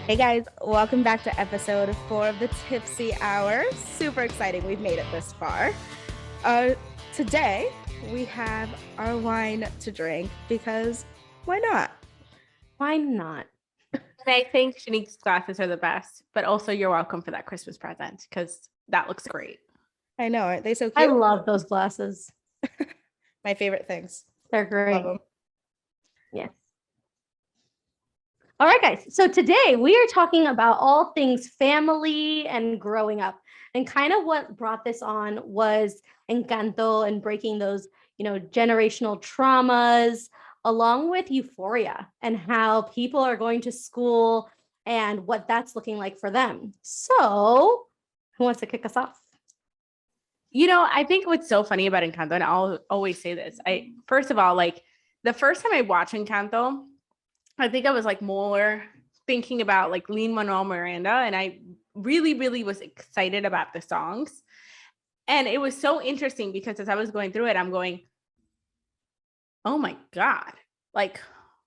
Hey guys, welcome back to episode 4 of the Tipsy Hour. Super exciting, we've made it this far. Today, we have our wine to drink because why not? Why not? And I think Shaneck's glasses are the best, but also you're welcome for that Christmas present because that looks great. I know, aren't they so cute? I love those glasses. My favorite things. They're great. Love them. Yes. All right, guys. So today we are talking about all things family and growing up. And kind of what brought this on was Encanto and breaking those, generational traumas, along with Euphoria and how people are going to school and what that's looking like for them. So who wants to kick us off? I think what's so funny about Encanto, and I'll always say this, first of all, like the first time I watched Encanto, I think I was like more thinking about like Lin-Manuel Miranda, and I really, really was excited about the songs. And it was so interesting because as I was going through it, I'm going, oh my God, like,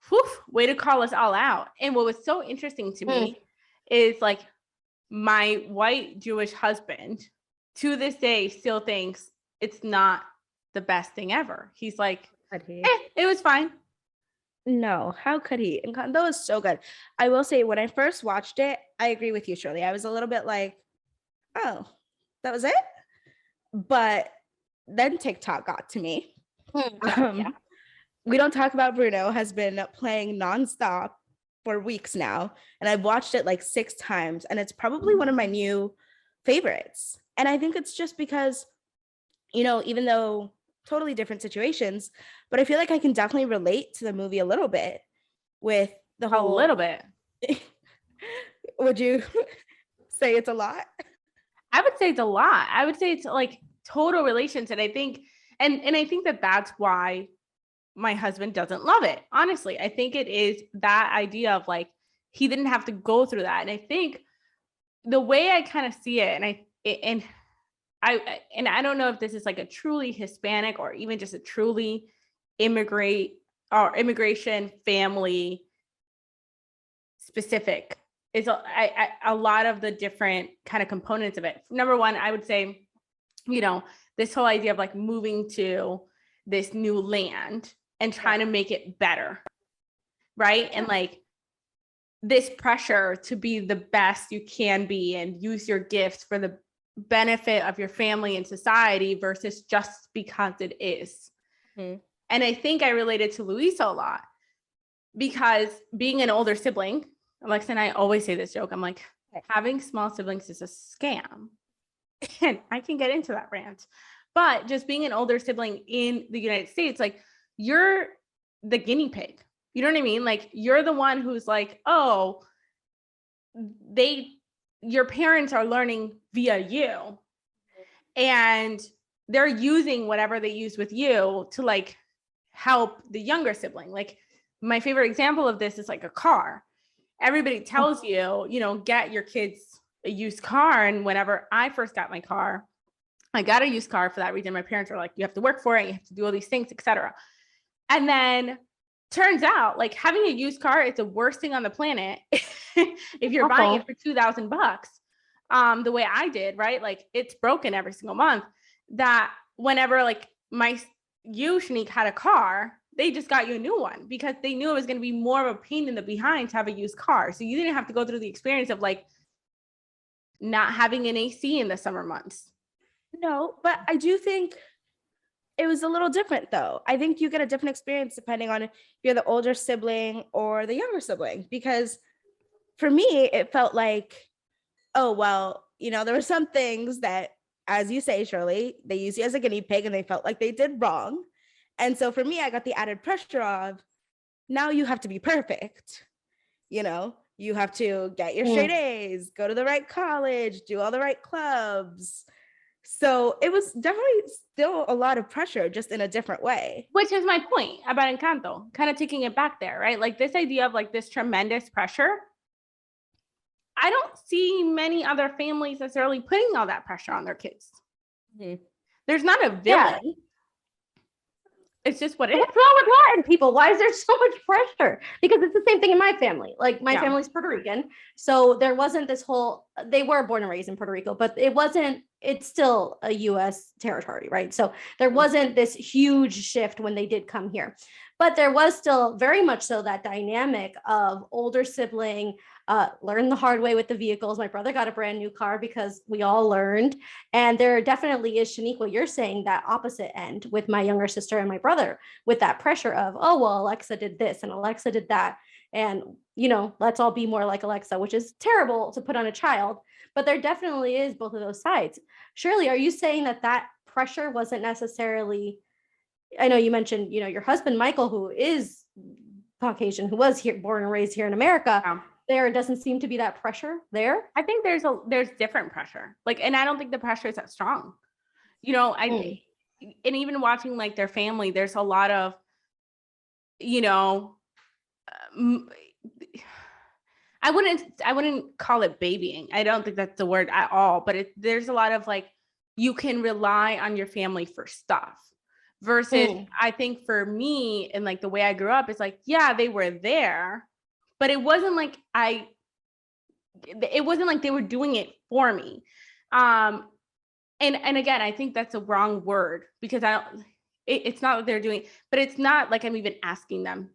whew, way to call us all out. And what was so interesting to me is like my white Jewish husband to this day still thinks it's not the best thing ever. He's like, it was fine. No, how could he? Encanto is so good. I will say, when I first watched it, I agree with you, Shearly. I was a little bit like, oh, that was it? But then TikTok got to me. We Don't Talk About Bruno has been playing nonstop for weeks now, and I've watched it like 6 times, and it's probably one of my new favorites. And I think it's just because, even though totally different situations, but I feel like I can definitely relate to the movie a little bit with the whole. A little bit. Would you say it's a lot? I would say it's a lot. I would say it's like total relations. And I think, and I think that that's why my husband doesn't love it. Honestly, I think it is that idea of like, he didn't have to go through that. And I think the way I kind of see it, and I don't know if this is like a truly Hispanic or even just a truly immigration family specific, is a lot of the different kind of components of it. Number one, I would say, this whole idea of like moving to this new land and trying to make it better, right? And like this pressure to be the best you can be and use your gifts for the benefit of your family and society versus just because it is. And I think I related to Luisa a lot because being an older sibling, Alexa and I always say this joke, I'm like, having small siblings is a scam. And I can get into that rant. But just being an older sibling in the United States, like you're the guinea pig. You know what I mean? Like you're the one who's like, oh, your parents are learning via you and they're using whatever they use with you to like help the younger sibling. Like my favorite example of this is like a car. Everybody tells you, get your kids a used car. And whenever I first got my car, I got a used car for that reason. My parents were like, you have to work for it. You have to do all these things, etc. And then turns out like having a used car is the worst thing on the planet. If you're buying it for $2,000, the way I did, right? Like it's broken every single month. That whenever like Shaneck had a car, they just got you a new one because they knew it was going to be more of a pain in the behind to have a used car. So you didn't have to go through the experience of like not having an AC in the summer months. No, but I do think it was a little different though. I think you get a different experience depending on if you're the older sibling or the younger sibling, because for me, it felt like, oh, well, there were some things that, as you say, Shearly, they use you as a guinea pig and they felt like they did wrong. And so for me, I got the added pressure of now you have to be perfect. You have to get your straight A's, go to the right college, do all the right clubs. So it was definitely still a lot of pressure, just in a different way. Which is my point about Encanto, kind of taking it back there, right? Like this idea of like this tremendous pressure. I don't see many other families necessarily putting all that pressure on their kids. There's not a villain. It's just what it is. What's wrong with Latin people? Why is there so much pressure? Because it's the same thing in my family. Like my family's Puerto Rican. So there wasn't this whole, they were born and raised in Puerto Rico, but it's still a US territory, right? So there wasn't this huge shift when they did come here. But there was still very much so that dynamic of older sibling, learn the hard way with the vehicles. My brother got a brand new car because we all learned. And there definitely is, Shaneck, what you're saying, that opposite end with my younger sister and my brother, with that pressure of, oh, well, Alexa did this and Alexa did that. And, let's all be more like Alexa, which is terrible to put on a child. But there definitely is both of those sides. Shearly, are you saying that pressure wasn't necessarily, I know you mentioned, your husband, Michael, who is Caucasian, who was here, born and raised here in America. Yeah. There doesn't seem to be that pressure there. I think there's different pressure. And I don't think the pressure is that strong. And even watching like their family, there's a lot of, I wouldn't call it babying. I don't think that's the word at all, but there's a lot of like, you can rely on your family for stuff versus I think for me and like the way I grew up, it's like, yeah, they were there, but it wasn't like they were doing it for me. And again, I think that's a wrong word because it's not what they're doing, but it's not like I'm even asking them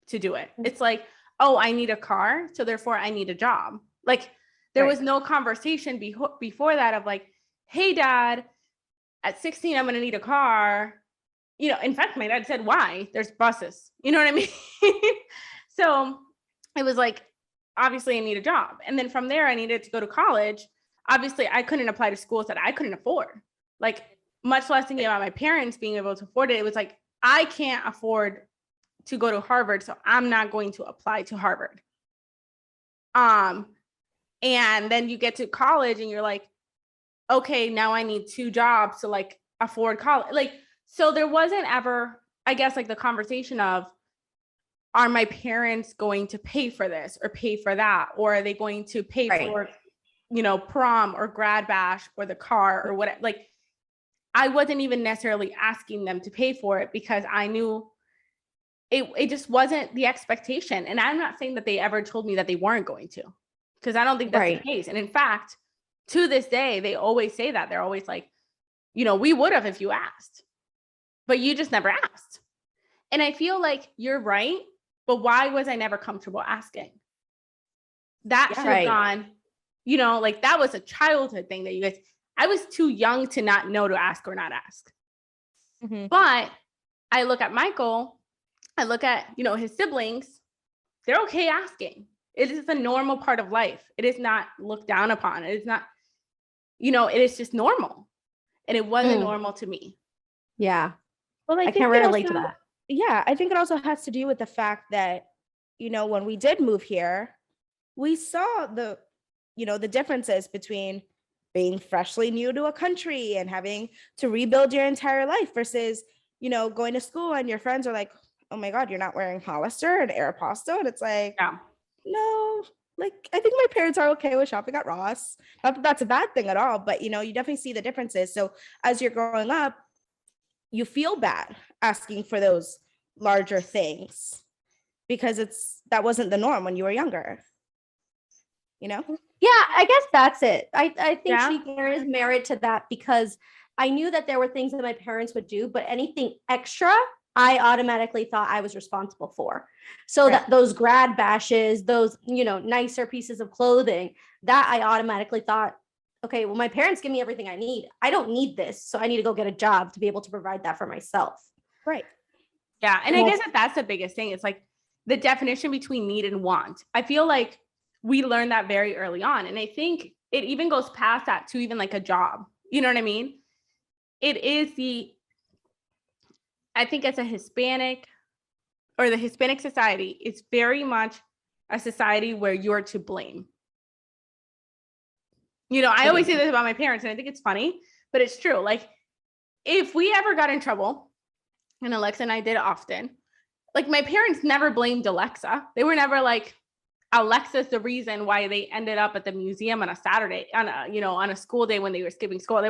to do it. It's like, oh, I need a car, so therefore I need a job. Like there was no conversation before that of like, hey dad, at 16, I'm going to need a car. In fact, my dad said, why? There's buses. You know what I mean? So it was like, obviously I need a job. And then from there, I needed to go to college. Obviously I couldn't apply to schools that I couldn't afford, like much less thinking about my parents being able to afford it. It was like, I can't afford to go to Harvard, so I'm not going to apply to Harvard. And then you get to college and you're like, okay, now I need 2 jobs to like afford college. Like, so there wasn't ever, I guess, like the conversation of, are my parents going to pay for this or pay for that? Or are they going to pay for, prom or grad bash or the car or whatever? Like, I wasn't even necessarily asking them to pay for it because I knew it just wasn't the expectation. And I'm not saying that they ever told me that they weren't going to, because I don't think that's the case. And in fact, to this day, they always say that. They're always like, we would have if you asked, but you just never asked. And I feel like you're right, but why was I never comfortable asking? That should have gone, like that was a childhood thing that you guys, I was too young to not know to ask or not ask. But I look at Michael, I look at, his siblings, they're okay asking. It is a normal part of life. It is not looked down upon. It is not, it is just normal. And it wasn't normal to me. Yeah. Well, I can't relate to that. Yeah. I think it also has to do with the fact that, when we did move here, we saw the differences between being freshly new to a country and having to rebuild your entire life versus, going to school and your friends are like, oh my God, you're not wearing Hollister and Aeropostale. And it's like, no, like, I think my parents are okay with shopping at Ross. Not that that's a bad thing at all, but you definitely see the differences. So as you're growing up, you feel bad asking for those larger things because that wasn't the norm when you were younger. Yeah, I guess that's it. I think there is merit to that because I knew that there were things that my parents would do, but anything extra, I automatically thought I was responsible for. So that those grad bashes, those, nicer pieces of clothing, that I automatically thought, okay, well, my parents give me everything I need. I don't need this. So I need to go get a job to be able to provide that for myself. Right. Yeah. And I guess that's the biggest thing. It's like the definition between need and want. I feel like we learned that very early on. And I think it even goes past that to even like a job. You know what I mean? It is I think as a Hispanic or the Hispanic society, it's very much a society where you're to blame. I always say this about my parents and I think it's funny, but it's true. Like if we ever got in trouble, and Alexa and I did often, like my parents never blamed Alexa. They were never like, Alexa's the reason why they ended up at the museum on a Saturday, on a school day when they were skipping school. They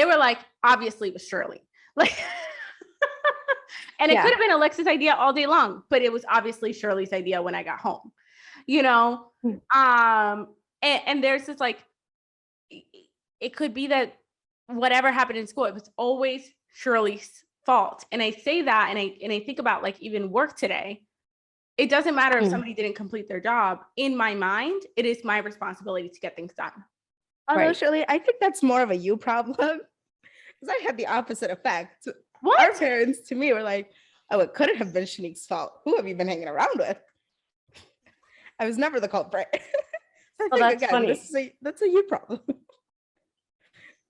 were like, obviously it was Shearly. Like, And it could have been Alexa's idea all day long, but it was obviously Shearly's idea when I got home, you know? And there's this like, it could be that whatever happened in school, it was always Shearly's fault. And I say that, and I think about like even work today. It doesn't matter if somebody didn't complete their job. In my mind, it is my responsibility to get things done. Although, Shearly, I think that's more of a you problem, because I had the opposite effect. What? Our parents to me were like, oh, it couldn't have been Shanique's fault. Who have you been hanging around with? I was never the culprit. So I think, that's funny. That's a you problem.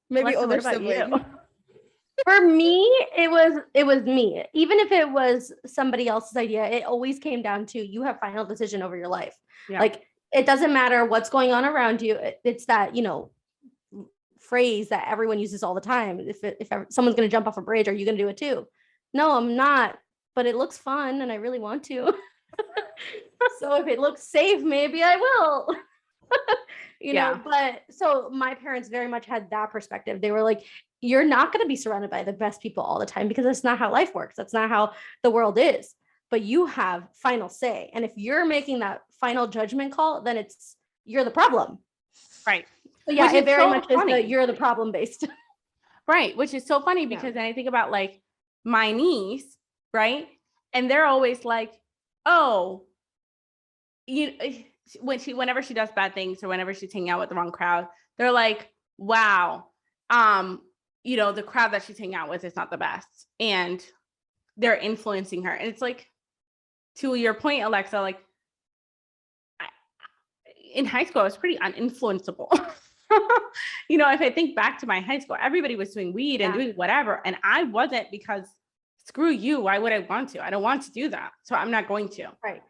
Maybe Alexa, older what about sibling. you? For me, it was me. Even if it was somebody else's idea, it always came down to you have final decision over your life. Yeah. Like it doesn't matter what's going on around you. It's that, you know, phrase that everyone uses all the time. If someone's going to jump off a bridge, are you going to do it too? No, I'm not. But it looks fun and I really want to. So if it looks safe, maybe I will. You know, but so my parents very much had that perspective. They were like, you're not going to be surrounded by the best people all the time because that's not how life works. That's not how the world is. But you have final say. And if you're making that final judgment call, then you're the problem. Right. So yeah, it very much funny. is you're the problem based. Right. Which is so funny because then I think about like my niece, right? And they're always like, oh, whenever she does bad things or whenever she's hanging out with the wrong crowd, they're like, wow, you know, the crowd that she's hanging out with is not the best. And they're influencing her. And it's like, to your point, Alexa, like in high school, I was pretty uninfluenceable. You know, if I think back to my high school, everybody was doing weed and doing whatever. And I wasn't, because screw you. Why would I want to? I don't want to do that. So I'm not going to. Right.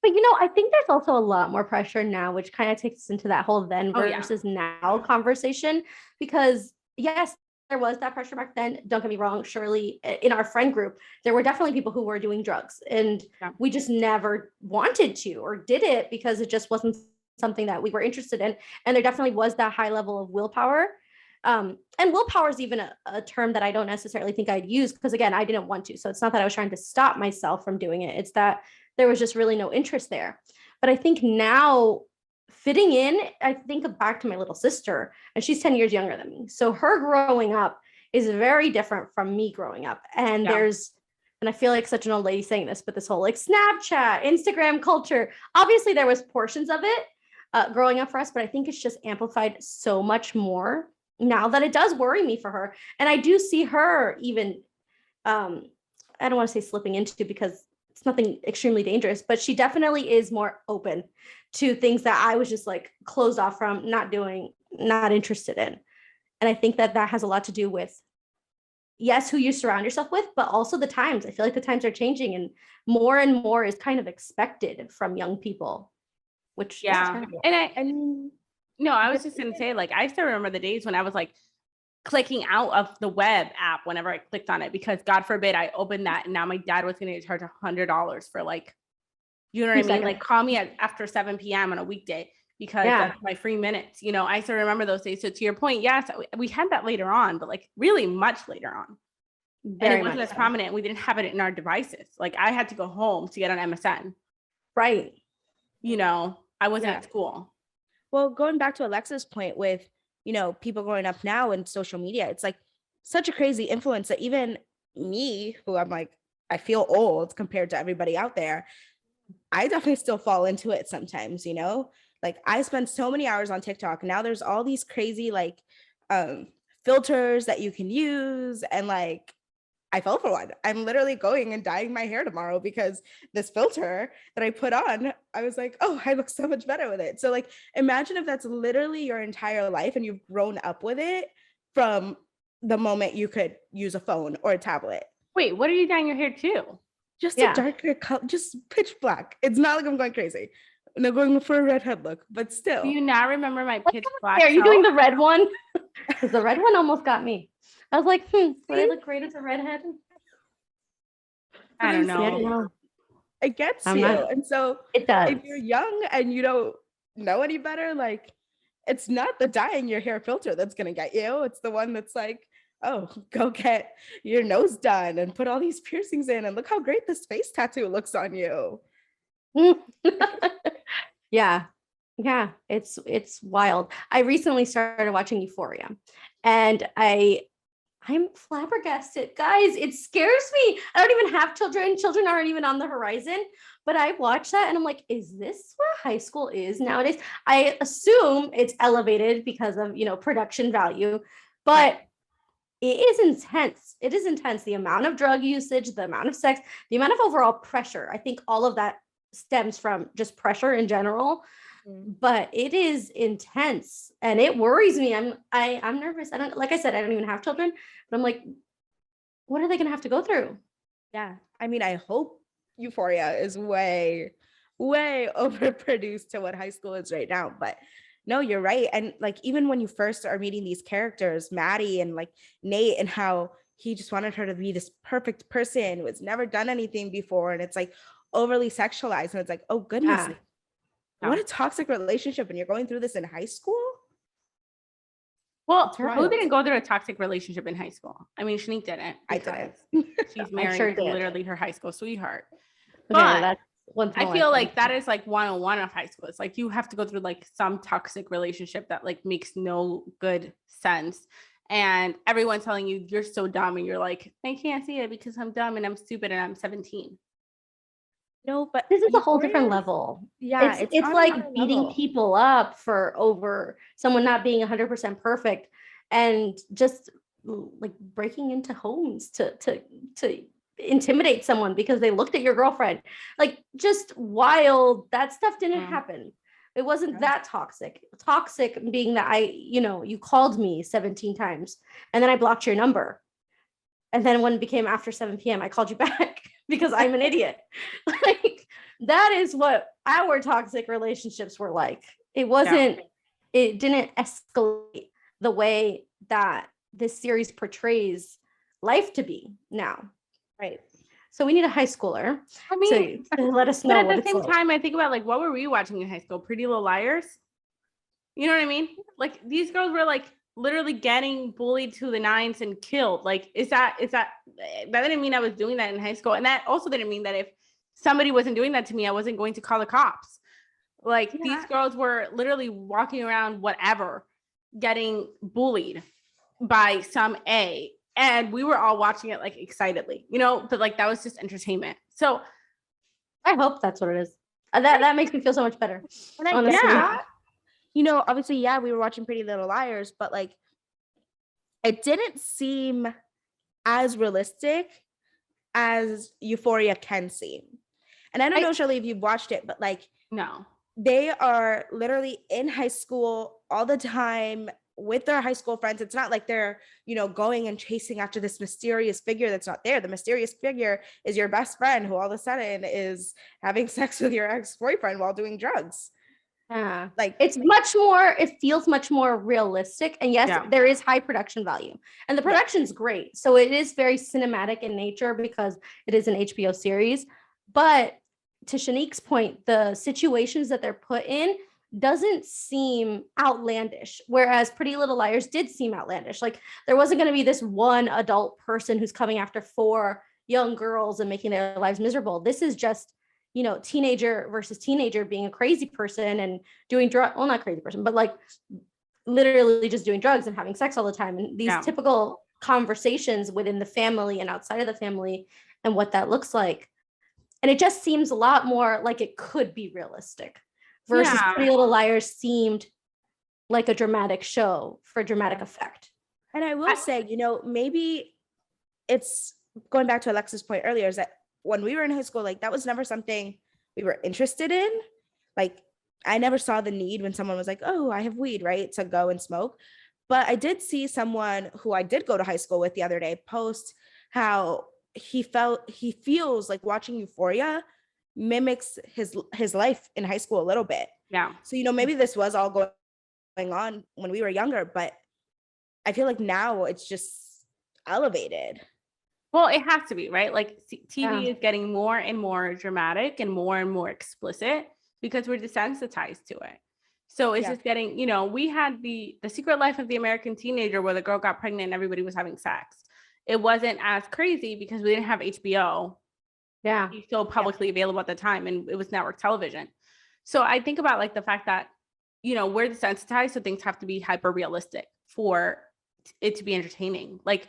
But, you know, I think there's also a lot more pressure now, which kind of takes us into that whole then versus now conversation. Because, yes, there was that pressure back then. Don't get me wrong. Surely in our friend group, there were definitely people who were doing drugs. And we just never wanted to or did it because it just wasn't something that we were interested in. And there definitely was that high level of willpower. And willpower is even a term that I don't necessarily think I'd use because, again, I didn't want to. So it's not that I was trying to stop myself from doing it. It's that there was just really no interest there. But I think now fitting in, I think back to my little sister, and she's 10 years younger than me. So her growing up is very different from me growing up. And and I feel like such an old lady saying this, but this whole like Snapchat, Instagram culture, obviously there was portions of it growing up for us, but I think it's just amplified so much more now that it does worry me for her. And I do see her even, I don't want to say slipping into because it's nothing extremely dangerous, but she definitely is more open to things that I was just like closed off from, not doing, not interested in. And I think that has a lot to do with, yes, who you surround yourself with, but also the times. I feel like the times are changing and more is kind of expected from young people, which and I was just going to say, like, I still remember the days when I was like clicking out of the web app whenever I clicked on it, because God forbid I opened that and now my dad was going to charge $100 for like, you know what I mean? Like call me after 7 p.m. on a weekday because that's my free minutes. You know, I still remember those days. So to your point, yes, we had that later on, but like really much later on. And it wasn't as prominent. We didn't have it in our devices. Like I had to go home to get on MSN. Right. You know, I wasn't at school. Well, going back to Alexa's point with, you know, people growing up now and social media, it's like such a crazy influence that even me, who I'm like, I feel old compared to everybody out there, I definitely still fall into it sometimes, you know, like I spend so many hours on TikTok. Now there's all these crazy like filters that you can use. And like, I fell for one. I'm literally going and dyeing my hair tomorrow because this filter that I put on, I was like, oh, I look so much better with it. So like, imagine if that's literally your entire life and you've grown up with it from the moment you could use a phone or a tablet. Wait, what are you dyeing your hair to? Just a darker color, just pitch black. It's not like I'm going crazy. No, going for a redhead look, but still. Do you not remember my pitch black? Are you doing the red one? Because the red one almost got me. I was like, would I look great as a redhead? I don't know. It gets you. And so it does. If you're young and you don't know any better, like it's not the dyeing your hair filter that's going to get you. It's the one that's like oh, go get your nose done and put all these piercings in and look how great this face tattoo looks on you. Yeah. Yeah, it's wild. I recently started watching Euphoria, and I'm flabbergasted. Guys, it scares me. I don't even have children. Children aren't even on the horizon, but I watch that and I'm like, is this what high school is nowadays? I assume it's elevated because of, production value, but it is intense. It is intense. The amount of drug usage, the amount of sex, the amount of overall pressure. I think all of that stems from just pressure in general. But it is intense and it worries me. I'm nervous. Like I said, I don't even have children, but I'm like, what are they gonna have to go through? Yeah. I mean, I hope Euphoria is way, way overproduced to what high school is right now. But no, you're right. And like, even when you first are meeting these characters, Maddie and like Nate, and how he just wanted her to be this perfect person who has never done anything before. And it's like overly sexualized. And it's like, oh goodness, what a toxic relationship. And you're going through this in high school? Well, who didn't go through a toxic relationship in high school? I mean, Shaneck didn't. I didn't. She's married to literally her high school sweetheart. Okay, but I feel like that is like 101 of high school. It's like you have to go through like some toxic relationship that like makes no good sense. And everyone's telling you you're so dumb. And you're like, I can't see it because I'm dumb and I'm stupid and I'm 17. No, but this is a whole different level. Yeah, it's like beating people up for over someone not being 100% perfect, and just like breaking into homes to intimidate someone because they looked at your girlfriend. Like, just wild. That stuff didn't happen. It wasn't that toxic. Toxic being that you called me 17 times and then I blocked your number. And then when it became after 7 p.m., I called you back because I'm an idiot. Like, that is what our toxic relationships were like. It wasn't, it didn't escalate the way that this series portrays life to be now. Right. So we need a high schooler. I mean, to let us know. But at the same time, I think about like, what were we watching in high school? Pretty Little Liars? You know what I mean? Like, these girls were like literally getting bullied to the nines and killed. Like, that didn't mean I was doing that in high school. And that also didn't mean that if somebody wasn't doing that to me, I wasn't going to call the cops. Like, these girls were literally walking around whatever, getting bullied by some A. And we were all watching it like excitedly, but like that was just entertainment. So I hope that's what it is. That makes me feel so much better. Honestly. Obviously, we were watching Pretty Little Liars, but like it didn't seem as realistic as Euphoria can seem. And I don't know, Shearly, if you've watched it, but like, no, they are literally in high school all the time with their high school friends. It's not like they're, going and chasing after this mysterious figure that's not there. The mysterious figure is your best friend who all of a sudden is having sex with your ex-boyfriend while doing drugs. Yeah. Like, it feels much more realistic. And yes, there is high production value. And the production's great. So it is very cinematic in nature because it is an HBO series. But to Shaneck's point, the situations that they're put in doesn't seem outlandish, whereas Pretty Little Liars did seem outlandish. Like, there wasn't going to be this one adult person who's coming after 4 young girls and making their lives miserable. This is just, teenager versus teenager being a crazy person and doing not crazy person, but like literally just doing drugs and having sex all the time. And these typical conversations within the family and outside of the family and what that looks like. And it just seems a lot more like it could be realistic. Versus Pretty Little Liars seemed like a dramatic show for dramatic effect. And I will say, maybe it's going back to Alexa's point earlier, is that when we were in high school, like that was never something we were interested in. Like, I never saw the need when someone was like, oh, I have weed, right, to go and smoke. But I did see someone who I did go to high school with the other day post how he feels like watching Euphoria mimics his life in high school a little bit. Yeah. So, maybe this was all going on when we were younger, but I feel like now it's just elevated. Well, it has to be, right? Like, TV is getting more and more dramatic and more explicit because we're desensitized to it. So it's just getting, we had the Secret Life of the American Teenager where the girl got pregnant and everybody was having sex. It wasn't as crazy because we didn't have HBO. Yeah. It's still publicly available at the time, and it was network television. So I think about like the fact that, we're desensitized, so things have to be hyper realistic for it to be entertaining. Like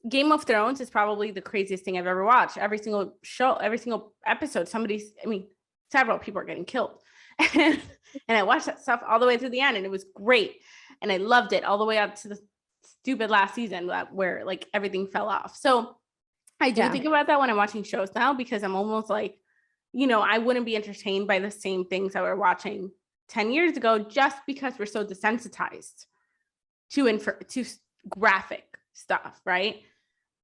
Game of Thrones is probably the craziest thing I've ever watched. Every single show, every single episode, several people are getting killed. And I watched that stuff all the way through the end, and it was great. And I loved it all the way up to the stupid last season where like everything fell off. So I do think about that when I'm watching shows now, because I'm almost like, I wouldn't be entertained by the same things that we were watching 10 years ago, just because we're so desensitized to graphic stuff, right?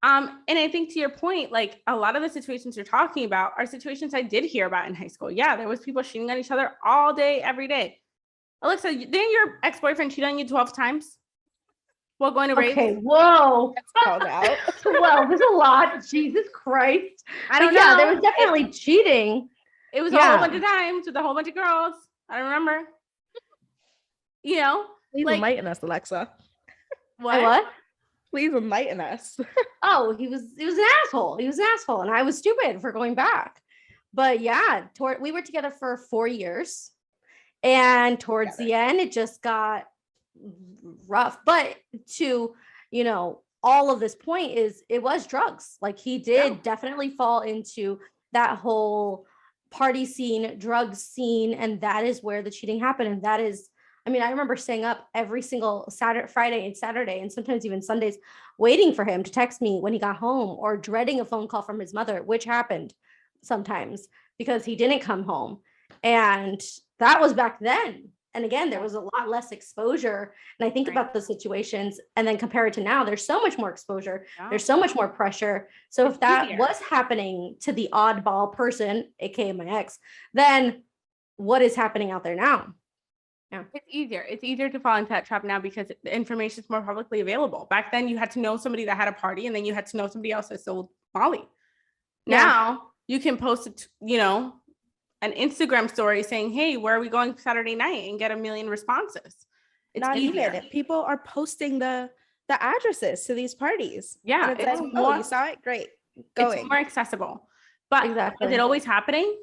And I think to your point, like a lot of the situations you're talking about are situations I did hear about in high school. Yeah, there was people cheating on each other all day, every day. Alexa, didn't your ex-boyfriend cheat on you 12 times while going to raves? Okay, whoa. That's called out. Well, there's a lot. Jesus Christ. I don't But know. yeah, there was definitely cheating. It was a whole bunch of times with a whole bunch of girls. I don't remember. Please like, enlighten us, Alexa. What? Please enlighten us. Oh, he was an asshole. He was an asshole. And I was stupid for going back. But yeah, we were together for 4 years. And towards the end, it just got rough. But to, all of this point is it was drugs. Like he did definitely fall into that whole party scene, drug scene. And that is where the cheating happened. And that is, I remember staying up every single Friday and Saturday, and sometimes even Sundays, waiting for him to text me when he got home, or dreading a phone call from his mother, which happened sometimes because he didn't come home. And that was back then. And again, there was a lot less exposure. And I think about the situations and then compare it to now, there's so much more exposure. There's so much more pressure. So if that was happening to the oddball person, aka my ex, then what is happening out there now? Yeah. It's easier to fall into that trap now because the information is more publicly available. Back then you had to know somebody that had a party, and then you had to know somebody else that sold Molly. Now you can post it, an Instagram story saying, hey, where are we going Saturday night, and get 1 million responses. It's not easier. even. People are posting the addresses to these parties. Yeah. And it's like, oh, you saw it? Great. Going. It's more accessible. But is it always happening?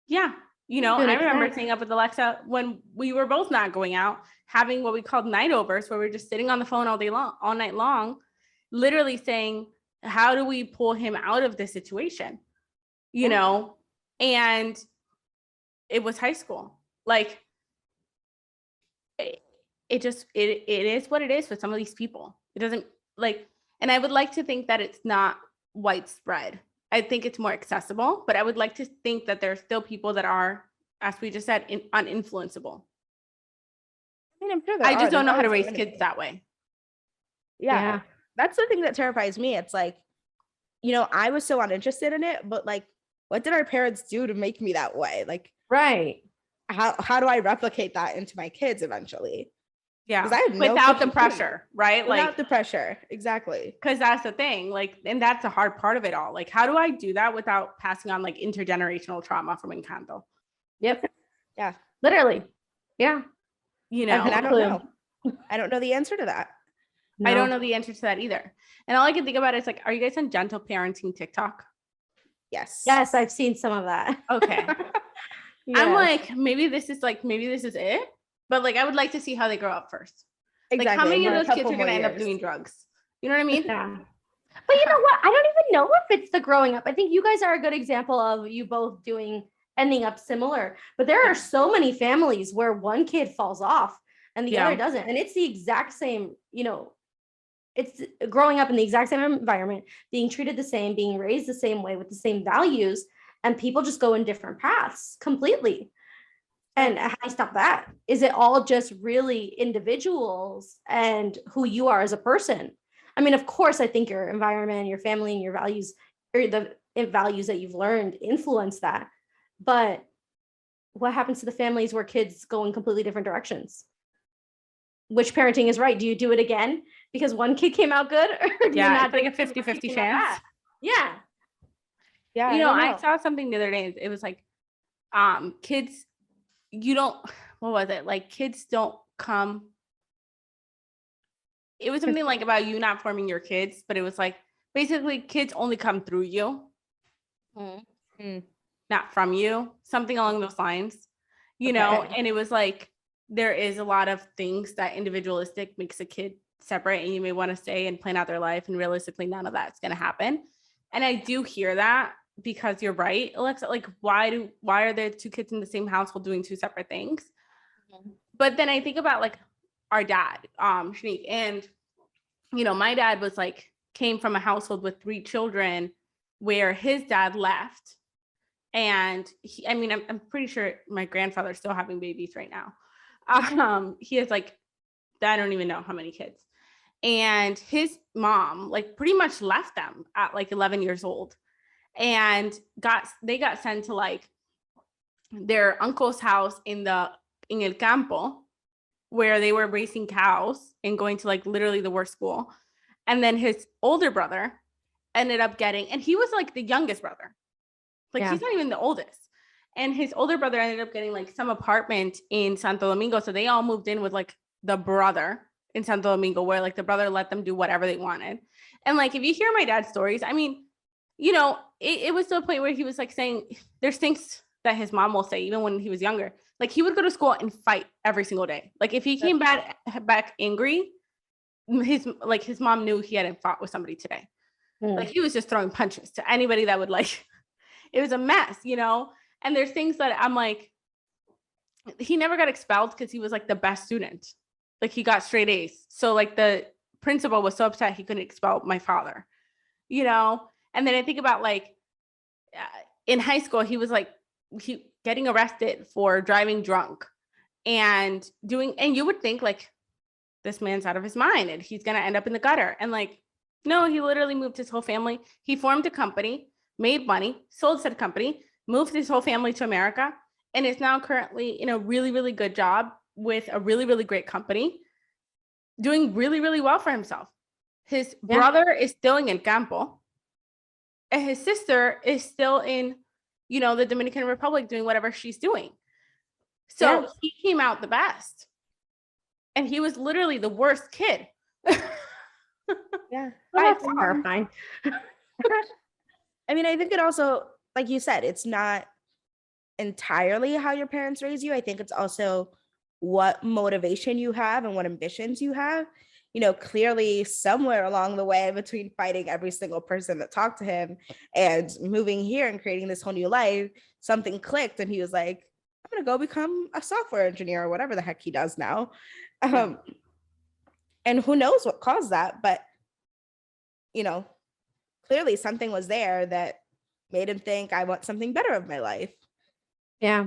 Yeah. I remember staying up with Alexa when we were both not going out, having what we called night overs, where we were just sitting on the phone all night long, literally saying, how do we pull him out of this situation? And it was high school. Like it is what it is for some of these people. It doesn't and I would like to think that it's not widespread. I think it's more accessible, but I would like to think that there are still people that are, as we just said, uninfluenceable. I'm sure I just don't know how to raise kids that way. Yeah. That's the thing that terrifies me. It's like, I was so uninterested in it, but like, what did our parents do to make me that way? Like, right. How do I replicate that into my kids eventually? Yeah. Without the pressure, right? Without the pressure. Exactly. Because that's the thing. And that's a hard part of it all. Like, how do I do that without passing on intergenerational trauma from Encanto? Yep. Yeah. Literally. Yeah. And I don't know. I don't know the answer to that. No. I don't know the answer to that either. And all I can think about is are you guys on gentle parenting TikTok? Yes. Yes, I've seen some of that. Okay. Yes. I'm like, maybe this is it. But I would like to see how they grow up first. Exactly. How many of those kids are going to end up doing drugs? You know what I mean? Yeah. But you know what? I don't even know if it's the growing up. I think you guys are a good example of you both ending up similar. But there are so many families where one kid falls off and the other doesn't. And it's the exact same, it's growing up in the exact same environment, being treated the same, being raised the same way with the same values, and people just go in different paths completely. And how do you stop that? Is it all just really individuals and who you are as a person? Of course, I think your environment, your family, and your values, or the values that you've learned influence that. But what happens to the families where kids go in completely different directions? Which parenting is right? Do you do it again because one kid came out good? Or do you not it's like a 50-50 chance. Yeah. Yeah. I saw something the other day. It was kids, what was it? Like kids don't come. It was something like about you not forming your kids, but it was like basically kids only come through you, not from you, something along those lines, you know? And it was like, there is a lot of things that individualistic makes a kid separate, and you may want to stay and plan out their life. And realistically, none of that's going to happen. And I do hear that, because you're right, Alexa, like why are there two kids in the same household doing two separate things? But then I think about like our dad, Shaneck, and you know, my dad was like, came from a household with 3 children where his dad left. And I mean, I'm pretty sure my grandfather's still having babies right now. He has like, I don't even know how many kids. And his mom like pretty much left them at like 11 years old, and they got sent to like their uncle's house in El Campo, where they were racing cows and going to like literally the worst school. And then his older brother ended up getting, and he was like the youngest brother. Like he's not even the oldest. And his older brother ended up getting like some apartment in Santo Domingo. So they all moved in with like the brother in Santo Domingo, where like the brother let them do whatever they wanted. And like, if you hear my dad's stories, I mean, you know, it was to a point where he was like saying there's things that his mom will say, even when he was younger. Like he would go to school and fight every single day. Like if he came back angry, his mom knew he hadn't fought with somebody today. Like he was just throwing punches to anybody that would like, it was a mess, you know? And there's things that I'm like, he never got expelled because he was like the best student. Like he got straight A's. So like the principal was so upset he couldn't expel my father, you know? And then I think about like in high school, he was like, getting arrested for driving drunk and you would think like, this man's out of his mind and he's going to end up in the gutter. And like, no, he literally moved his whole family. He formed a company, made money, sold said company, moved his whole family to America, and is now currently in a really, really good job with a really, really great company, doing really, really well for himself. His brother is still in El Campo, and his sister is still in, you know, the Dominican Republic doing whatever she's doing. So he came out the best. And he was literally the worst kid. Yeah. Well, that's horrifying. I mean, I think it also, like you said, it's not entirely how your parents raise you. I think it's also what motivation you have and what ambitions you have. You know, clearly somewhere along the way between fighting every single person that talked to him and moving here and creating this whole new life, something clicked and he was like, I'm going to go become a software engineer or whatever the heck he does now. And who knows what caused that, but you know, clearly something was there that made him think, I want something better of my life. Yeah,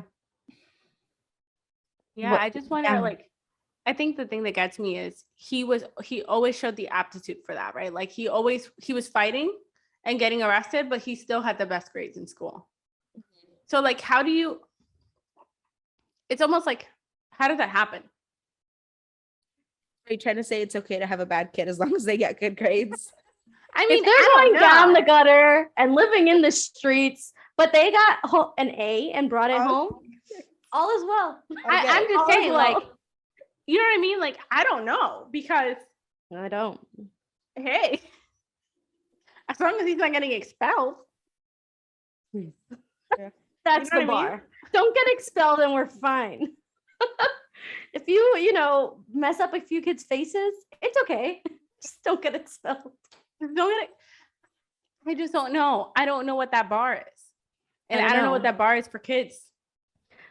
I just wonder, like, I think the thing that gets me is he always showed the aptitude for that, right? Like he was fighting and getting arrested, but he still had the best grades in school. So like, it's almost like, how does that happen? Are you trying to say it's okay to have a bad kid as long as they get good grades? I mean, they're going down the gutter and living in the streets, but they got an A and brought it home. All is well. I'm just saying, like, you know what I mean? Like, I don't know, because I don't. Hey, as long as he's not getting expelled. That's the bar. Don't get expelled and we're fine. If you mess up a few kids' faces, it's okay. Just don't get expelled. I just don't know. I don't know what that bar is. And I don't know what that bar is for kids.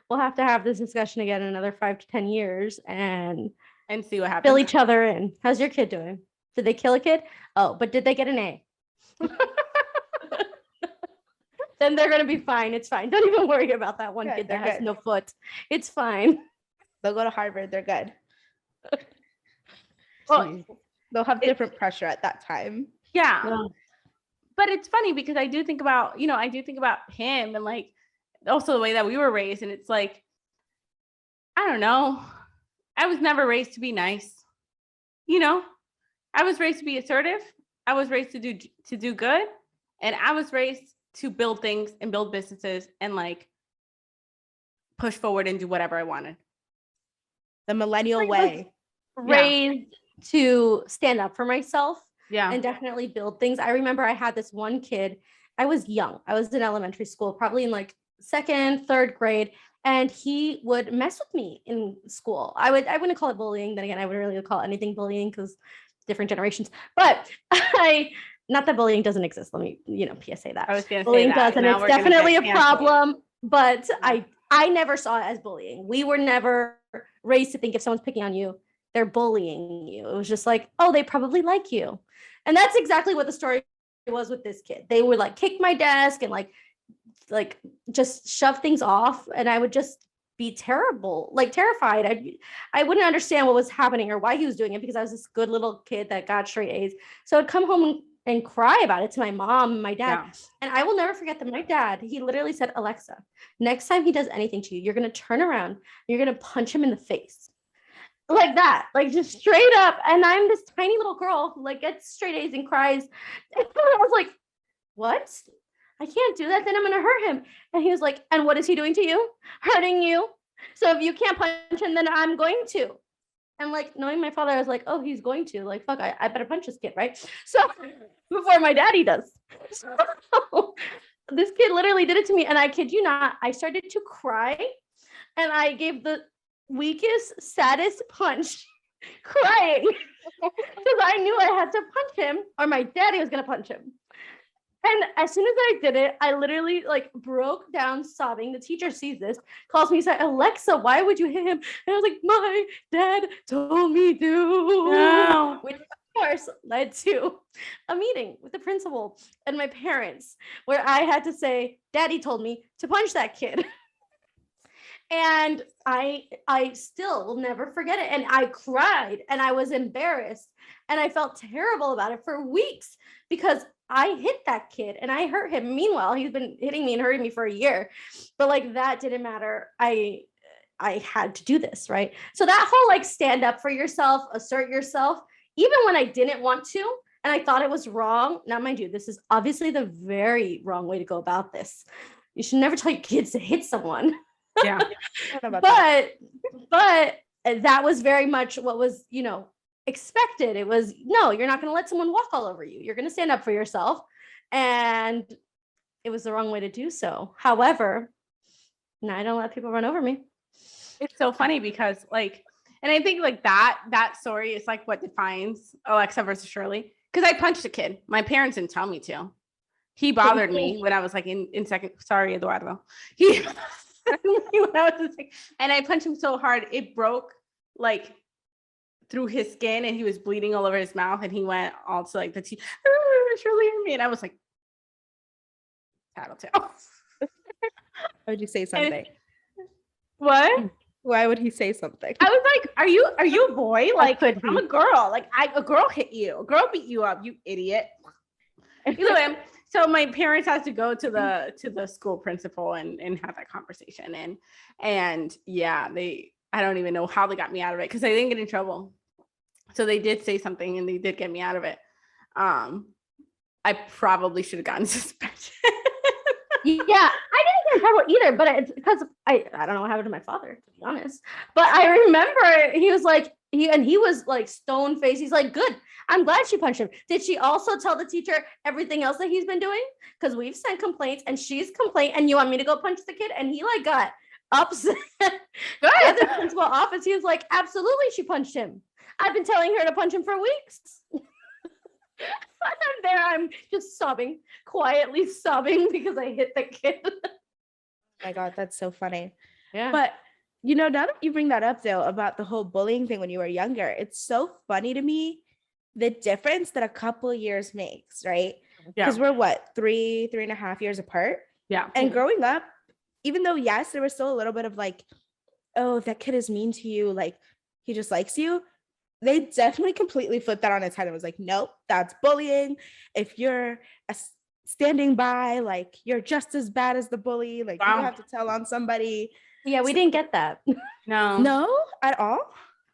We'll have to have this discussion again in another 5 to 10 years and see what happens. Fill each other in. How's your kid doing? Did they kill a kid? Oh, but did they get an A? Then they're going to be fine. It's fine. Don't even worry about that one kid that has no foot. It's fine. They'll go to Harvard. They're good. Well, they'll have different pressure at that time. Yeah. But it's funny because I do think about him and like also the way that we were raised. And it's like, I don't know. I was never raised to be nice. I was raised to be assertive. I was raised to do good. And I was raised to build things and build businesses and like push forward and do whatever I wanted. the millennial Like, way. raised to stand up for myself Yeah. and definitely build things. I remember I had this one kid. I was young. I was in elementary school, probably in like second, third grade, and he would mess with me in school. I wouldn't call it bullying. Then again, I wouldn't really call anything bullying because different generations. But not that bullying doesn't exist. Let me, PSA that. I was gonna say Bullying that. does, and Now it's we're gonna definitely get a canceled. problem. But I never saw it as bullying. We were never raised to think if someone's picking on you, they're bullying you. It was just like, oh, they probably like you. And that's exactly what the story was with this kid. They would like kick my desk and like just shove things off, and I would just be terrible, like terrified. I wouldn't understand what was happening or why he was doing it because I was this good little kid that got straight A's. So I'd come home and cry about it to my mom and my dad. Yeah. And I will never forget that my dad, he literally said, Alexa, next time he does anything to you, you're going to turn around, you're going to punch him in the face. Like that, like just straight up. And I'm this tiny little girl who like gets straight A's and cries. And I was like, what? I can't do that. Then I'm going to hurt him. And he was like, and what is he doing to you? Hurting you. So if you can't punch him, then I'm going to. And like knowing my father, I was like, oh, he's going to. Like, fuck, I better punch this kid, right? So before my daddy does. So this kid literally did it to me. And I kid you not, I started to cry. And I gave the weakest, saddest punch crying. Because I knew I had to punch him or my daddy was going to punch him. And as soon as I did it, I literally like broke down sobbing. The teacher sees this, calls me, and said, Alexa, why would you hit him? And I was like, my dad told me to. No. Which of course led to a meeting with the principal and my parents where I had to say, Daddy told me to punch that kid. And I still will never forget it. And I cried and I was embarrassed and I felt terrible about it for weeks because I hit that kid and I hurt him. Meanwhile, he's been hitting me and hurting me for a year, but like that didn't matter. I had to do this, right? So that whole like stand up for yourself, assert yourself, even when I didn't want to, and I thought it was wrong. Now, mind you, this is obviously the very wrong way to go about this. You should never tell your kids to hit someone. Yeah. but that was very much what was, expected. It was, no, you're not going to let someone walk all over you. You're going to stand up for yourself. And it was the wrong way to do so. However, now I don't let people run over me. It's so funny because like, and I think like that story is like what defines Alexa versus Shearly. Because I punched a kid. My parents didn't tell me to. He bothered me when I was like in second. Sorry, Eduardo. He when I was like, and I punched him so hard it broke like through his skin, and he was bleeding all over his mouth. And he went all to like the teeth. Shearly hurt me, and I was like, tattletale. Why would you say something? What? Why would he say something? I was like, are you a boy? Like, could I'm be. a girl. Like, a girl hit you. A girl beat you up, you idiot. Either way, so my parents had to go to the school principal and have that conversation. And yeah, I don't even know how they got me out of it because I didn't get in trouble. So they did say something and they did get me out of it. I probably should have gotten suspension. Yeah, I didn't get in trouble either, but it's because I don't know what happened to my father, to be honest. But I remember he was like, he was like stone faced. He's like, good. I'm glad she punched him. Did she also tell the teacher everything else that he's been doing? Because we've sent complaints and she's complained, and you want me to go punch the kid? And he like got upset. Good. At the principal office, he was like, absolutely, she punched him. I've been telling her to punch him for weeks. And I'm just sobbing, quietly sobbing because I hit the kid. Oh my God, that's so funny. Yeah. But now that you bring that up though, about the whole bullying thing when you were younger, it's so funny to me, the difference that a couple years makes, right? Yeah. Because we're what, 3.5 years apart? Yeah. And growing up, even though, yes, there was still a little bit of like, oh, if that kid is mean to you, like he just likes you. They definitely completely flipped that on its head and was like, nope, that's bullying. If you're standing by, like you're just as bad as the bully. Like you have to tell on somebody. Yeah, we didn't get that. No, at all.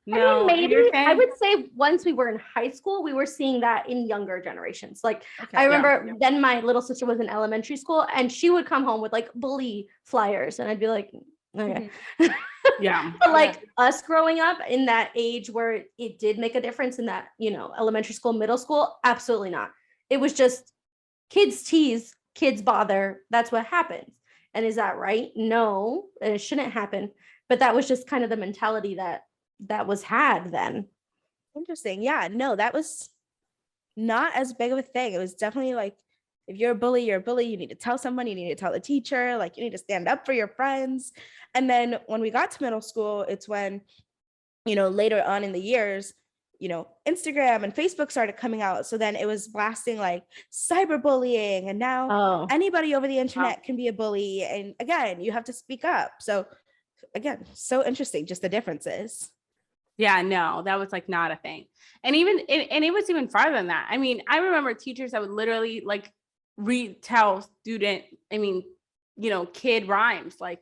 No, I mean, maybe I would say once we were in high school, we were seeing that in younger generations. Like Okay, I remember then my little sister was in elementary school and she would come home with like bully flyers and I'd be like, Okay. Yeah. But like us growing up in that age where it did make a difference in that, elementary school, middle school, absolutely not. It was just kids tease, kids bother. That's what happens. And is that right? No, it shouldn't happen. But that was just kind of the mentality that was had then. Interesting. Yeah, no, that was not as big of a thing. It was definitely like, if you're a bully, you're a bully. You need to tell someone, you need to tell the teacher, like you need to stand up for your friends. And then when we got to middle school, it's when, later on in the years, Instagram and Facebook started coming out. So then it was blasting like cyberbullying. And now anybody over the internet can be a bully. And again, you have to speak up. So again, so interesting, just the differences. Yeah, no, that was like not a thing. And it was even farther than that. I mean, I remember teachers that would literally like retell kid rhymes like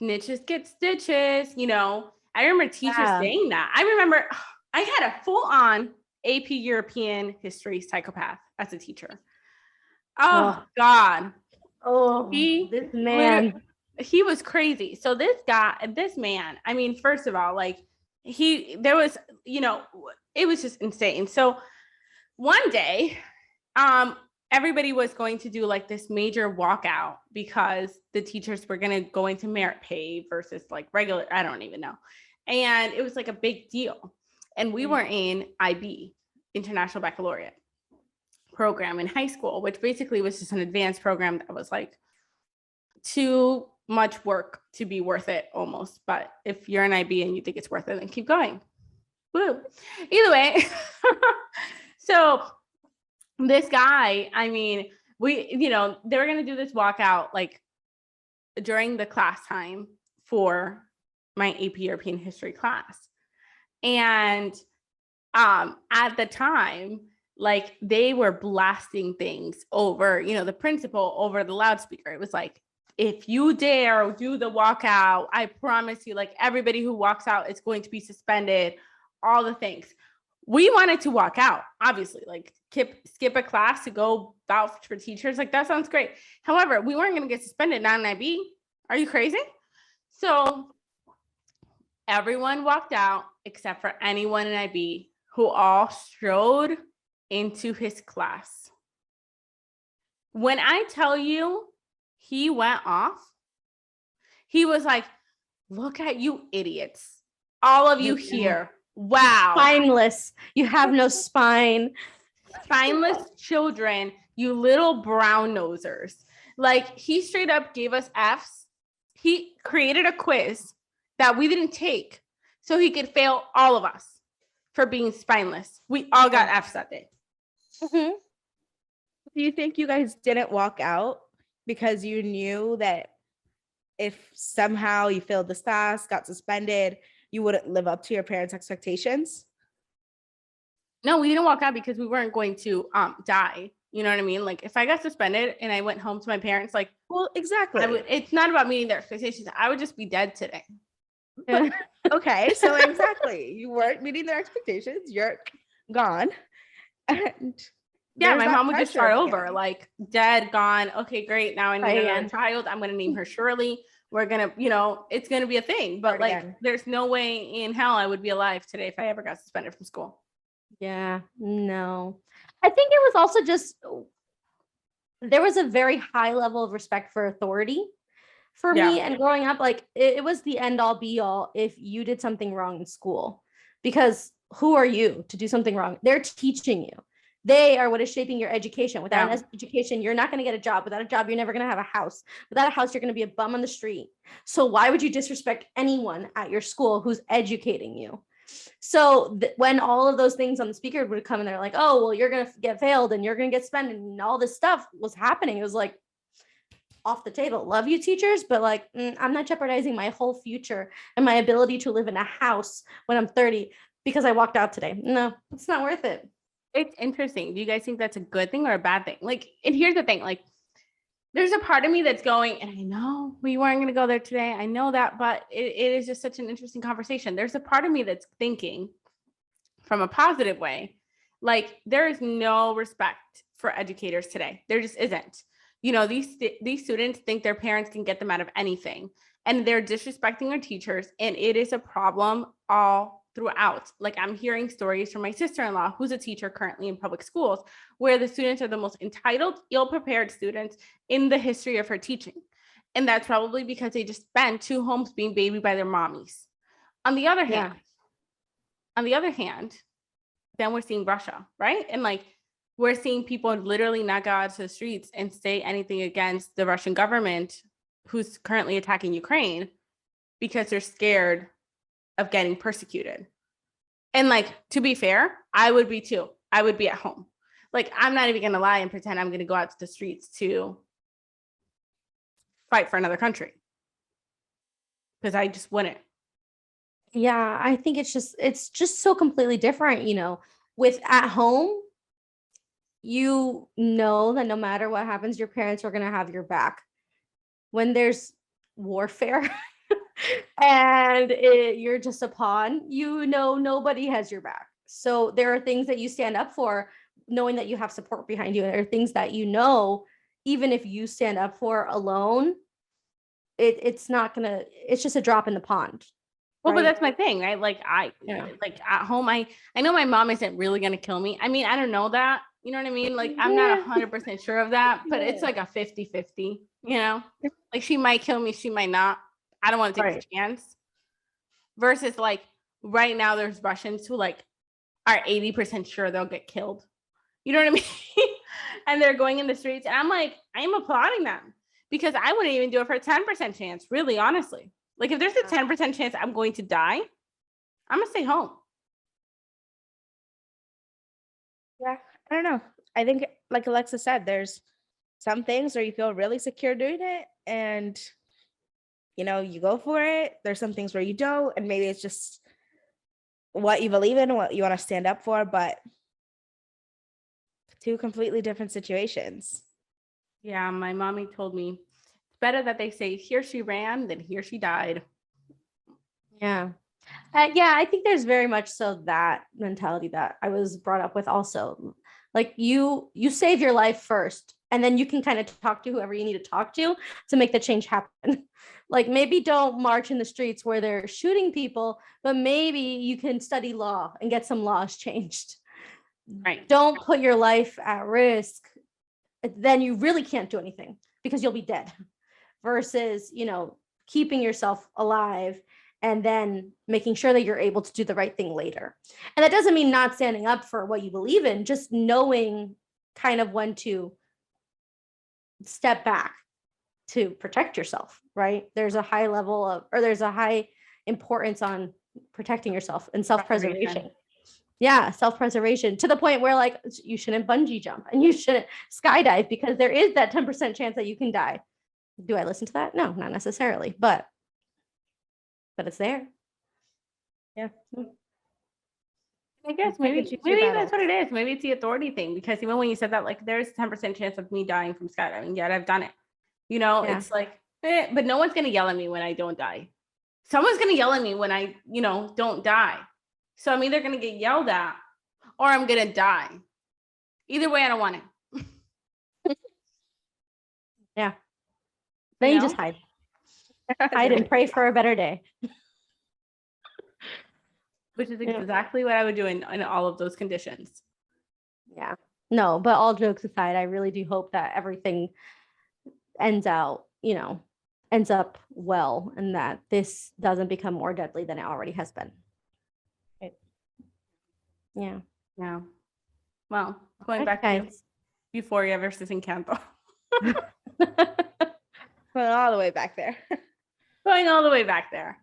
snitches get stitches, I remember teachers saying that. I remember I had a full on AP European history psychopath as a teacher. Oh God. Oh, this man. He was crazy. So this man, I mean, first of all, like it was just insane. So one day, everybody was going to do like this major walkout because the teachers were going to go into merit pay versus like regular, I don't even know. And it was like a big deal. And we were in IB, International Baccalaureate program in high school, which basically was just an advanced program that was like too much work to be worth it almost. But if you're an IB and you think it's worth it, then keep going. Woo. Either way. So this guy, I mean, they were going to do this walkout like during the class time for my AP European history class. And at the time, like they were blasting things over, the principal over the loudspeaker. It was like, if you dare do the walkout, I promise you, like everybody who walks out is going to be suspended, all the things. We wanted to walk out, obviously, like skip a class to go vouch for teachers. Like that sounds great. However, we weren't going to get suspended, not an IB. Are you crazy? So everyone walked out except for anyone in IB who all strode into his class. When I tell you he went off, he was like, look at you idiots. All of you here. Wow. Spineless. You have no spine. Spineless children, you little brown nosers. Like he straight up gave us Fs. He created a quiz that we didn't take so he could fail all of us for being spineless. We all got Fs that day. Mm-hmm. Do you think you guys didn't walk out because you knew that if somehow you failed this class, got suspended, you wouldn't live up to your parents' expectations? No, we didn't walk out because we weren't going to die. You know what I mean? Like if I got suspended and I went home to my parents, like, well, exactly. It's not about meeting their expectations. I would just be dead today. Okay, so exactly. You weren't meeting their expectations. You're gone. And yeah, my mom would just start over, like dead, gone. Okay, great. Now I need another child. I'm going to name her Shearly. We're going to, it's going to be a thing. But like, there's no way in hell I would be alive today if I ever got suspended from school. Yeah, no. I think it was also just, there was a very high level of respect for authority for me. And growing up, like it was the end all be all if you did something wrong in school, because who are you to do something wrong? They're teaching you. They are what is shaping your education. Without an education, you're not going to get a job. Without a job, you're never going to have a house. Without a house, you're going to be a bum on the street. So why would you disrespect anyone at your school who's educating you? So when all of those things on the speaker would come and they're like, oh, well, you're going to get failed and you're going to get suspended and all this stuff was happening. It was like off the table. Love you, teachers, but like, I'm not jeopardizing my whole future and my ability to live in a house when I'm 30 because I walked out today. No, it's not worth it. It's interesting. Do you guys think that's a good thing or a bad thing? Like, and here's the thing, like, there's a part of me that's going, and I know we weren't going to go there today. I know that, but it is just such an interesting conversation. There's a part of me that's thinking from a positive way, like there is no respect for educators today. There just isn't. these students think their parents can get them out of anything, and they're disrespecting their teachers, and it is a problem all throughout. Like, I'm hearing stories from my sister-in-law, who's a teacher currently in public schools, where the students are the most entitled, ill-prepared students in the history of her teaching. And that's probably because they just spent 2 homes being babied by their mommies. On the other hand, then we're seeing Russia, right? And like, we're seeing people literally not go out to the streets and say anything against the Russian government, who's currently attacking Ukraine, because they're scared of getting persecuted. And like, to be fair, I would be too. I would be at home. Like, I'm not even going to lie and pretend I'm going to go out to the streets to fight for another country, because I just wouldn't. Yeah, I think it's just so completely different, with at home, you know that no matter what happens, your parents are going to have your back. When there's warfare and you're just a pawn, nobody has your back. So there are things that you stand up for, knowing that you have support behind you. And there are things that, even if you stand up for alone, it's just a drop in the pond. Well, right? but that's my thing, right? Like, like at home, I know my mom isn't really going to kill me. I mean, I don't know that, you know what I mean? Like, I'm not 100% sure of that, but it's like a 50-50, like, she might kill me, she might not. I don't want to take the chance. Versus like right now, there's Russians who like are 80% sure they'll get killed. You know what I mean? And they're going in the streets, and I'm like, I'm applauding them, because I wouldn't even do it for a 10% chance, really, honestly. Like, if there's a 10% chance I'm going to die, I'm gonna stay home. Yeah, I don't know. I think, like Alexa said, there's some things where you feel really secure doing it, and you go for it. There's some things where you don't, and maybe it's just what you believe in, what you want to stand up for, but 2 completely different situations. Yeah, my mommy told me it's better that they say here she ran than here she died. Yeah. I think there's very much so that mentality that I was brought up with also. Like, you save your life first, and then you can kind of talk to whoever you need to talk to make the change happen. Like, maybe don't march in the streets where they're shooting people, but maybe you can study law and get some laws changed. Right. Don't put your life at risk. Then you really can't do anything because you'll be dead. Versus, keeping yourself alive and then making sure that you're able to do the right thing later. And that doesn't mean not standing up for what you believe in, just knowing kind of when to step back to protect yourself, right? There's a high importance on protecting yourself and self-preservation. Yeah, self-preservation, to the point where like you shouldn't bungee jump and you shouldn't skydive, because there is that 10% chance that you can die. Do I listen to that? No, not necessarily, but it's there. Yeah. I guess maybe that's what it is. Maybe it's the authority thing, because even when you said that, like, there's a 10% chance of me dying from skydiving, yet I've done it. It's like, but no one's gonna yell at me when I don't die. Someone's gonna yell at me when I, don't die. So I'm either gonna get yelled at or I'm gonna die. Either way, I don't want it. Yeah. Then you just hide. Hide and pray for a better day. Which is exactly what I would do in all of those conditions. Yeah. No, but all jokes aside, I really do hope that everything ends up well, and that this doesn't become more deadly than it already has been. Yeah. Yeah. Well, going back to Euphoria versus Encanto. Going all the way back there. Going all the way back there.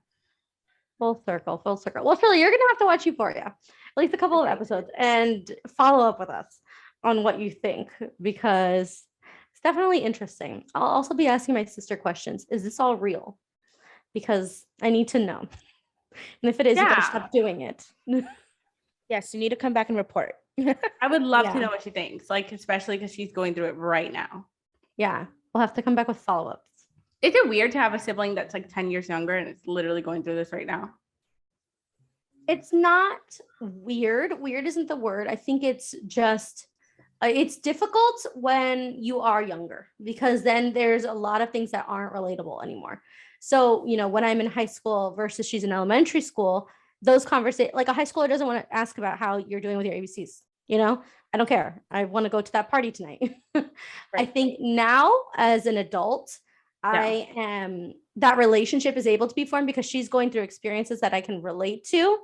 Full circle. Well, Shearly, you're going to have to watch Euphoria, at least a couple of episodes, and follow up with us on what you think, because it's definitely interesting. I'll also be asking my sister questions. Is this all real? Because I need to know. And if it is, you got to stop doing it. Yes, you need to come back and report. I would love to know what she thinks, like, especially because she's going through it right now. Yeah, we'll have to come back with follow-ups. Is it weird to have a sibling that's like 10 years younger and it's literally going through this right now? It's not weird. Weird isn't the word. I think it's just It's difficult when you are younger because then there's a lot of things that aren't relatable anymore. So, when I'm in high school versus she's in elementary school, those conversations, like a high schooler doesn't want to ask about how you're doing with your ABCs. I don't care. I want to go to that party tonight. I think now as an adult, I am, that relationship is able to be formed because she's going through experiences that I can relate to,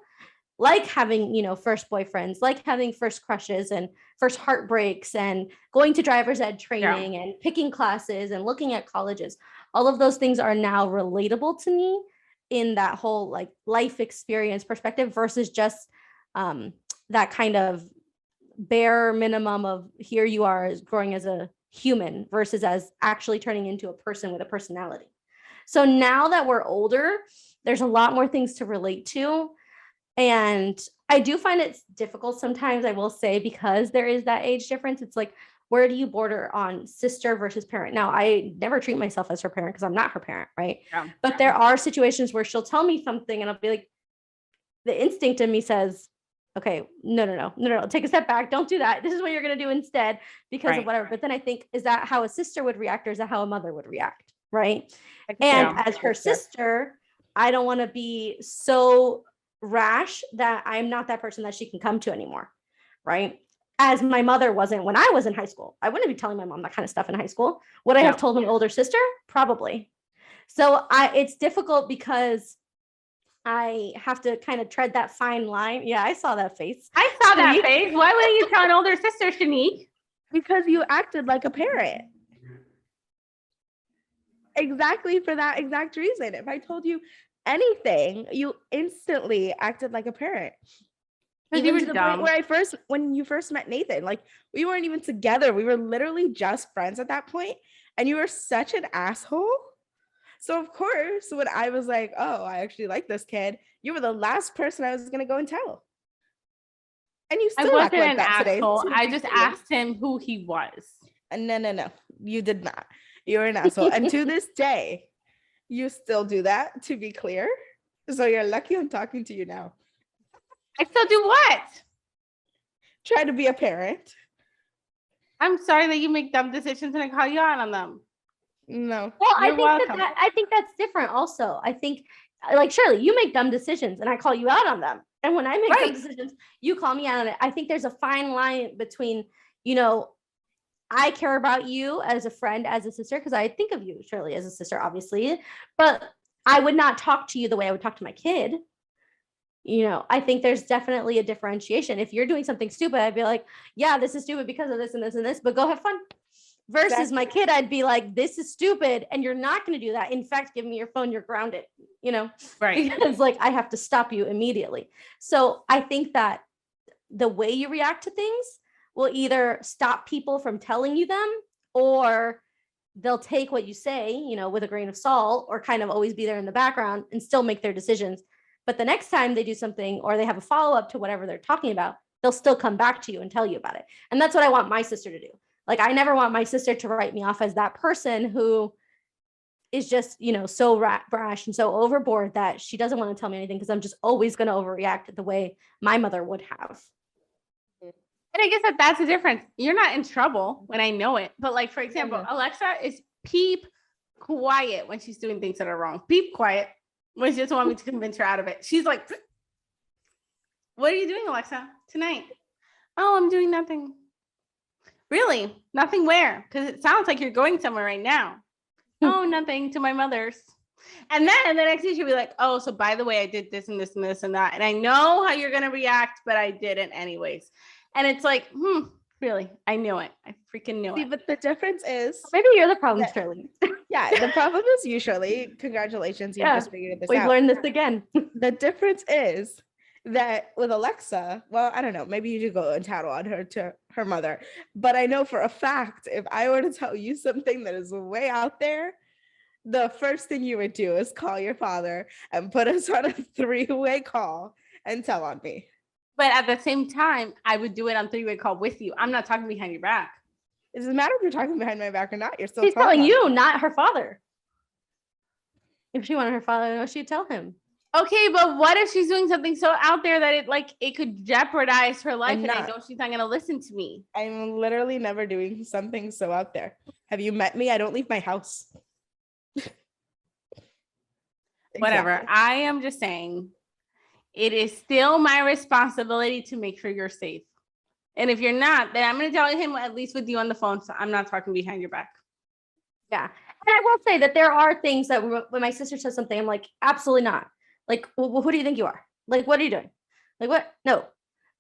like having, first boyfriends, like having first crushes and first heartbreaks and going to driver's ed training and picking classes and looking at colleges. All of those things are now relatable to me in that whole like life experience perspective versus just that kind of bare minimum of here you are as growing as a human versus as actually turning into a person with a personality. So now that we're older, there's a lot more things to relate to. And I do find it's difficult sometimes, I will say, because there is that age difference. It's like, where do you border on sister versus parent? Now, I never treat myself as her parent because I'm not her parent, right? Yeah. But there are situations where she'll tell me something and I'll be like, the instinct in me says, okay, no, take a step back. Don't do that. This is what you're going to do instead because of whatever. But then I think, is that how a sister would react or is that how a mother would react? Right. And as her sister, I don't want to be so rash that I'm not that person that she can come to anymore. Right. As my mother wasn't when I was in high school. I wouldn't be telling my mom that kind of stuff in high school. Would I have told my older sister? Probably. So it's difficult because I have to kind of tread that fine line. Yeah, I saw that face. I saw that face. Why wouldn't you tell an older sister, Shaneck? Because you acted like a parent. Exactly for that exact reason. If I told you anything, you instantly acted like a parent. Even to the point where when you first met Nathan, like we weren't even together. We were literally just friends at that point, and you were such an asshole. So of course, when I was like, oh, I actually like this kid, you were the last person I was going to go and tell. And you still act like that today. I just asked him who he was. No. You did not. You're an asshole. And to this day, you still do that, to be clear. So you're lucky I'm talking to you now. I still do what? Try to be a parent. I'm sorry that you make dumb decisions and I call you out on them. No. Well, I think that's different also. I think like Shearly, you make dumb decisions and I call you out on them. And when I make dumb decisions, you call me out on it. I think there's a fine line between, I care about you as a friend, as a sister, because I think of you, Shearly, as a sister, obviously, but I would not talk to you the way I would talk to my kid. I think there's definitely a differentiation. If you're doing something stupid, I'd be like, yeah, this is stupid because of this and this and this, but go have fun. Versus my kid, I'd be like, this is stupid and you're not going to do that. In fact, give me your phone, you're grounded, right? Because like I have to stop you immediately. So I think that the way you react to things will either stop people from telling you them or they'll take what you say, with a grain of salt or kind of always be there in the background and still make their decisions. But the next time they do something or they have a follow-up to whatever they're talking about, they'll still come back to you and tell you about it. And that's what I want my sister to do. Like, I never want my sister to write me off as that person who is just, so brash and so overboard that she doesn't want to tell me anything because I'm just always going to overreact the way my mother would have. And I guess that's the difference. You're not in trouble when I know it. But like, for example, Alexa is peep quiet when she's doing things that are wrong. Peep quiet when she doesn't want me to convince her out of it. She's like, what are you doing, Alexa, tonight? Oh, I'm doing nothing. Really? Nothing where? Because it sounds like you're going somewhere right now. Oh, nothing, to my mother's. And then the next day she'll be like, oh, so by the way, I did this and this and this and that. And I know how you're going to react, but I didn't anyways. And it's like, really? I knew it. I freaking knew it. But the difference is... Maybe you're the problem, Shearly. Yeah, the problem is you, Shearly. Congratulations. You just figured this out. We've learned this again. The difference is that with Alexa, well, I don't know, maybe you do go and tattle on her to her mother, but I know for a fact, if I were to tell you something that is way out there, the first thing you would do is call your father and put us on a 3-way call and tell on me. But at the same time, I would do it on 3-way call with you. I'm not talking behind your back. It doesn't matter if you're talking behind my back or not. You're still telling you, not her father. If she wanted her father to know, she'd tell him. Okay, but what if she's doing something so out there that it could jeopardize her life, and I know she's not gonna listen to me. I'm literally never doing something so out there. Have you met me? I don't leave my house. Whatever. Exactly. I am just saying, it is still my responsibility to make sure you're safe. And if you're not, then I'm gonna tell him at least with you on the phone, so I'm not talking behind your back. Yeah. And I will say that there are things that when my sister says something, I'm like, absolutely not. Like, well, who do you think you are? Like, what are you doing? Like, what? No.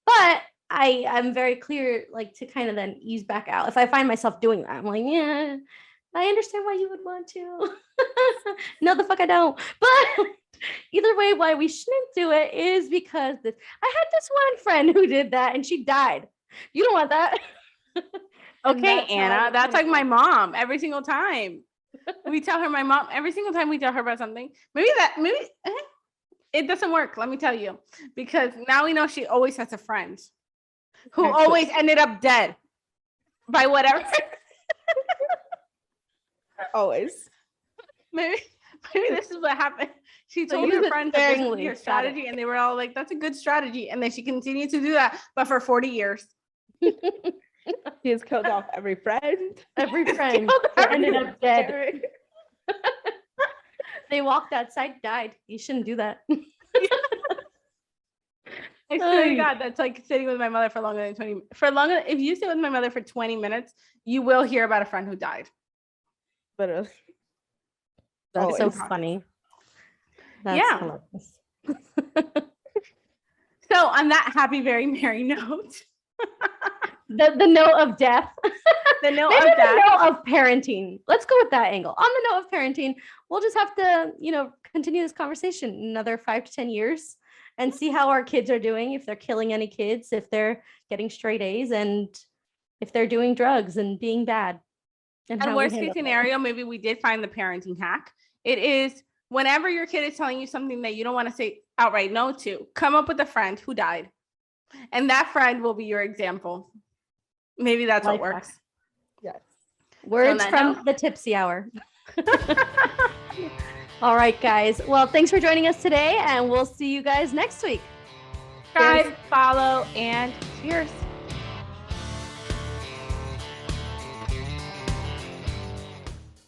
But I'm very clear, like, to kind of then ease back out. If I find myself doing that, I'm like, yeah, I understand why you would want to. No, the fuck I don't. But either way, why we shouldn't do it is because I had this one friend who did that and she died. You don't want that. Okay, Anna, that's like my mom every single time. We tell her, my mom, every single time we tell her about something, maybe it doesn't work, let me tell you, because now we know she always has a friend who always ended up dead by whatever. Always. Maybe this is what happened. She told her friends that this would be her strategy, and they were all like, that's a good strategy. And then she continued to do that, but for 40 years. She has killed off every friend. Every friend ended up dead. They walked outside, died. You shouldn't do that. I swear to God, that's like sitting with my mother for longer than 20. If you sit with my mother for 20 minutes, you will hear about a friend who died. Literally. That's so funny. That's hilarious. So on that happy, very merry note. The note of death. The note Maybe of death. The note of parenting. Let's go with that angle. On the note of parenting, we'll just have to, continue this conversation in another 5 to 10 years and see how our kids are doing, if they're killing any kids, if they're getting straight A's, and if they're doing drugs and being bad. And worst case scenario, maybe we did find the parenting hack. It is whenever your kid is telling you something that you don't want to say outright no to, come up with a friend who died. And that friend will be your example. Maybe that's what works. Yes. Words from the Tipsy Hour. All right, guys. Well, thanks for joining us today, and we'll see you guys next week. Guys, follow, and cheers.